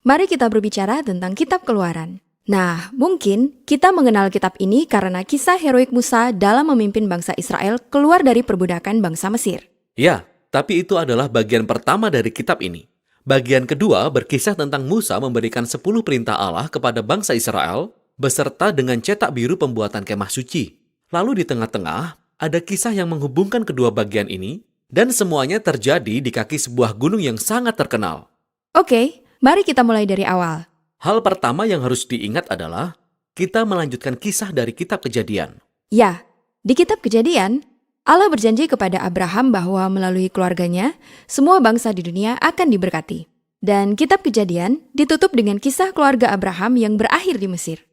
Mari kita berbicara tentang Kitab Keluaran. Nah, mungkin kita mengenal kitab ini karena kisah heroik Musa dalam memimpin bangsa Israel keluar dari perbudakan bangsa Mesir. Ya, tapi itu adalah bagian pertama dari kitab ini. Bagian kedua berkisah tentang Musa memberikan 10 perintah Allah kepada bangsa Israel beserta dengan cetak biru pembuatan kemah suci. Lalu di tengah-tengah ada kisah yang menghubungkan kedua bagian ini dan semuanya terjadi di kaki sebuah gunung yang sangat terkenal. Oke, mari kita mulai dari awal. Hal pertama yang harus diingat adalah kita melanjutkan kisah dari kitab Kejadian. Ya, di kitab Kejadian, Allah berjanji kepada Abraham bahwa melalui keluarganya, semua bangsa di dunia akan diberkati. Dan kitab Kejadian ditutup dengan kisah keluarga Abraham yang berakhir di Mesir.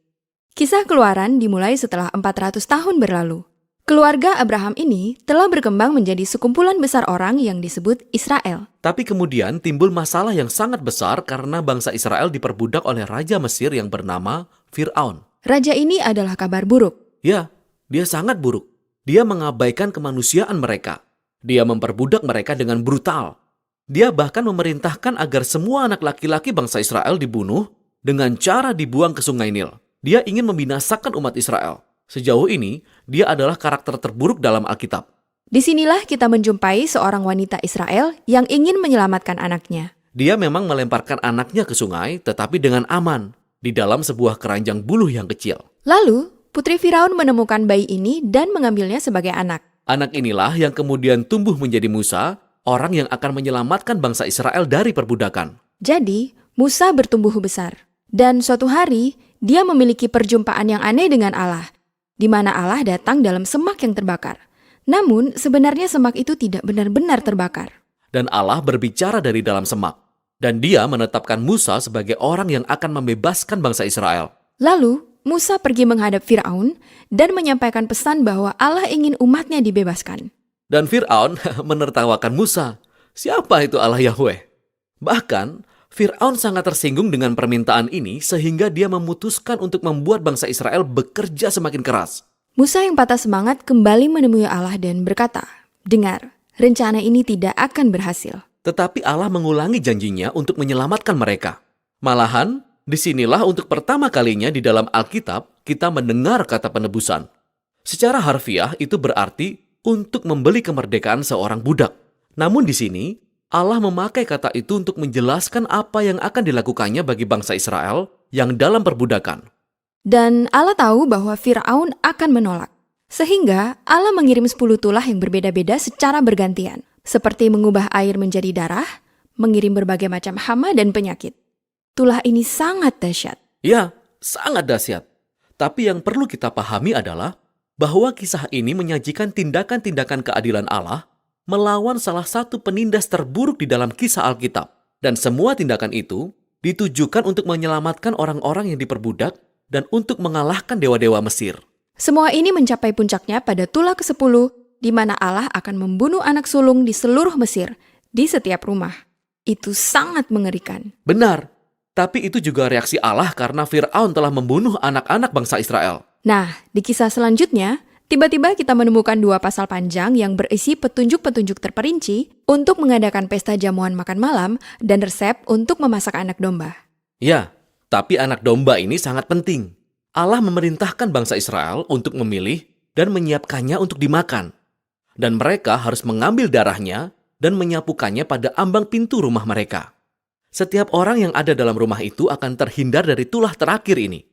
Kisah Keluaran dimulai setelah 400 tahun berlalu. Keluarga Abraham ini telah berkembang menjadi sekumpulan besar orang yang disebut Israel. Tapi kemudian timbul masalah yang sangat besar karena bangsa Israel diperbudak oleh Raja Mesir yang bernama Fir'aun. Raja ini adalah kabar buruk. Ya, dia sangat buruk. Dia mengabaikan kemanusiaan mereka. Dia memperbudak mereka dengan brutal. Dia bahkan memerintahkan agar semua anak laki-laki bangsa Israel dibunuh dengan cara dibuang ke Sungai Nil. Dia ingin membinasakan umat Israel. Sejauh ini, dia adalah karakter terburuk dalam Alkitab. Disinilah kita menjumpai seorang wanita Israel yang ingin menyelamatkan anaknya. Dia memang melemparkan anaknya ke sungai, tetapi dengan aman, di dalam sebuah keranjang buluh yang kecil. Lalu, putri Firaun menemukan bayi ini dan mengambilnya sebagai anak. Anak inilah yang kemudian tumbuh menjadi Musa, orang yang akan menyelamatkan bangsa Israel dari perbudakan. Jadi, Musa bertumbuh besar. Dan suatu hari, dia memiliki perjumpaan yang aneh dengan Allah, di mana Allah datang dalam semak yang terbakar. Namun, sebenarnya semak itu tidak benar-benar terbakar. Dan Allah berbicara dari dalam semak. Dan dia menetapkan Musa sebagai orang yang akan membebaskan bangsa Israel. Lalu, Musa pergi menghadap Firaun dan menyampaikan pesan bahwa Allah ingin umatnya dibebaskan. Dan Fir'aun menertawakan Musa. Siapa itu Allah Yahweh? Bahkan, Fir'aun sangat tersinggung dengan permintaan ini sehingga dia memutuskan untuk membuat bangsa Israel bekerja semakin keras. Musa yang patah semangat kembali menemui Allah dan berkata, "Dengar, rencana ini tidak akan berhasil." Tetapi Allah mengulangi janjinya untuk menyelamatkan mereka. Malahan, disinilah untuk pertama kalinya di dalam Alkitab kita mendengar kata penebusan. Secara harfiah itu berarti untuk membeli kemerdekaan seorang budak. Namun di sini, Allah memakai kata itu untuk menjelaskan apa yang akan dilakukannya bagi bangsa Israel yang dalam perbudakan. Dan Allah tahu bahwa Firaun akan menolak. Sehingga Allah mengirim 10 tulah yang berbeda-beda secara bergantian. Seperti mengubah air menjadi darah, mengirim berbagai macam hama dan penyakit. Tulah ini sangat dahsyat. Ya, sangat dahsyat. Tapi yang perlu kita pahami adalah bahwa kisah ini menyajikan tindakan-tindakan keadilan Allah melawan salah satu penindas terburuk di dalam kisah Alkitab. Dan semua tindakan itu ditujukan untuk menyelamatkan orang-orang yang diperbudak dan untuk mengalahkan dewa-dewa Mesir. Semua ini mencapai puncaknya pada tulah ke-10, di mana Allah akan membunuh anak sulung di seluruh Mesir, di setiap rumah. Itu sangat mengerikan. Benar, tapi itu juga reaksi Allah karena Fir'aun telah membunuh anak-anak bangsa Israel. Nah, di kisah selanjutnya, tiba-tiba kita menemukan 2 pasal panjang yang berisi petunjuk-petunjuk terperinci untuk mengadakan pesta jamuan makan malam dan resep untuk memasak anak domba. Ya, tapi anak domba ini sangat penting. Allah memerintahkan bangsa Israel untuk memilih dan menyiapkannya untuk dimakan. Dan mereka harus mengambil darahnya dan menyapukannya pada ambang pintu rumah mereka. Setiap orang yang ada dalam rumah itu akan terhindar dari tulah terakhir ini.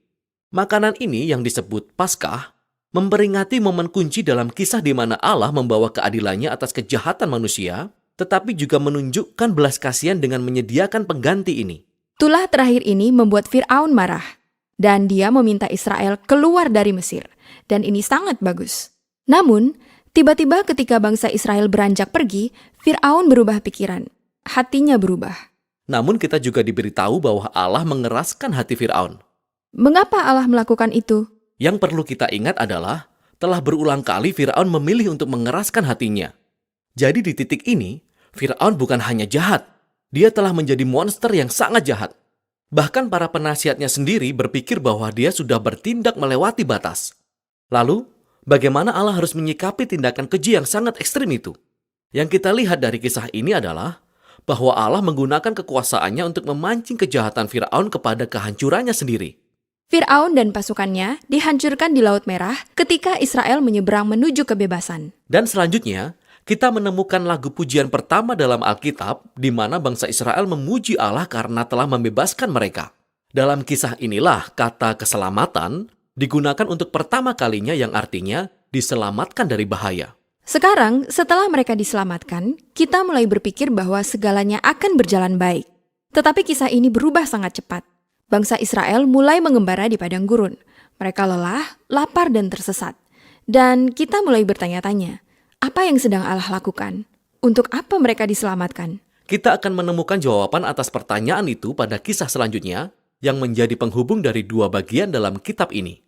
Makanan ini yang disebut Paskah memperingati momen kunci dalam kisah di mana Allah membawa keadilannya atas kejahatan manusia, tetapi juga menunjukkan belas kasihan dengan menyediakan pengganti ini. Tulah terakhir ini membuat Firaun marah, dan dia meminta Israel keluar dari Mesir, dan ini sangat bagus. Namun, tiba-tiba ketika bangsa Israel beranjak pergi, Firaun berubah pikiran. Hatinya berubah. Namun kita juga diberitahu bahwa Allah mengeraskan hati Fir'aun. Mengapa Allah melakukan itu? Yang perlu kita ingat adalah, telah berulang kali Fir'aun memilih untuk mengeraskan hatinya. Jadi di titik ini, Fir'aun bukan hanya jahat, dia telah menjadi monster yang sangat jahat. Bahkan para penasihatnya sendiri berpikir bahwa dia sudah bertindak melewati batas. Lalu, bagaimana Allah harus menyikapi tindakan keji yang sangat ekstrim itu? Yang kita lihat dari kisah ini adalah, bahwa Allah menggunakan kekuasaannya untuk memancing kejahatan Firaun kepada kehancurannya sendiri. Firaun dan pasukannya dihancurkan di Laut Merah ketika Israel menyeberang menuju kebebasan. Dan selanjutnya, kita menemukan lagu pujian pertama dalam Alkitab di mana bangsa Israel memuji Allah karena telah membebaskan mereka. Dalam kisah inilah kata keselamatan digunakan untuk pertama kalinya yang artinya diselamatkan dari bahaya. Sekarang, setelah mereka diselamatkan, kita mulai berpikir bahwa segalanya akan berjalan baik. Tetapi kisah ini berubah sangat cepat. Bangsa Israel mulai mengembara di padang gurun. Mereka lelah, lapar, dan tersesat. Dan kita mulai bertanya-tanya, apa yang sedang Allah lakukan? Untuk apa mereka diselamatkan? Kita akan menemukan jawaban atas pertanyaan itu pada kisah selanjutnya yang menjadi penghubung dari dua bagian dalam kitab ini.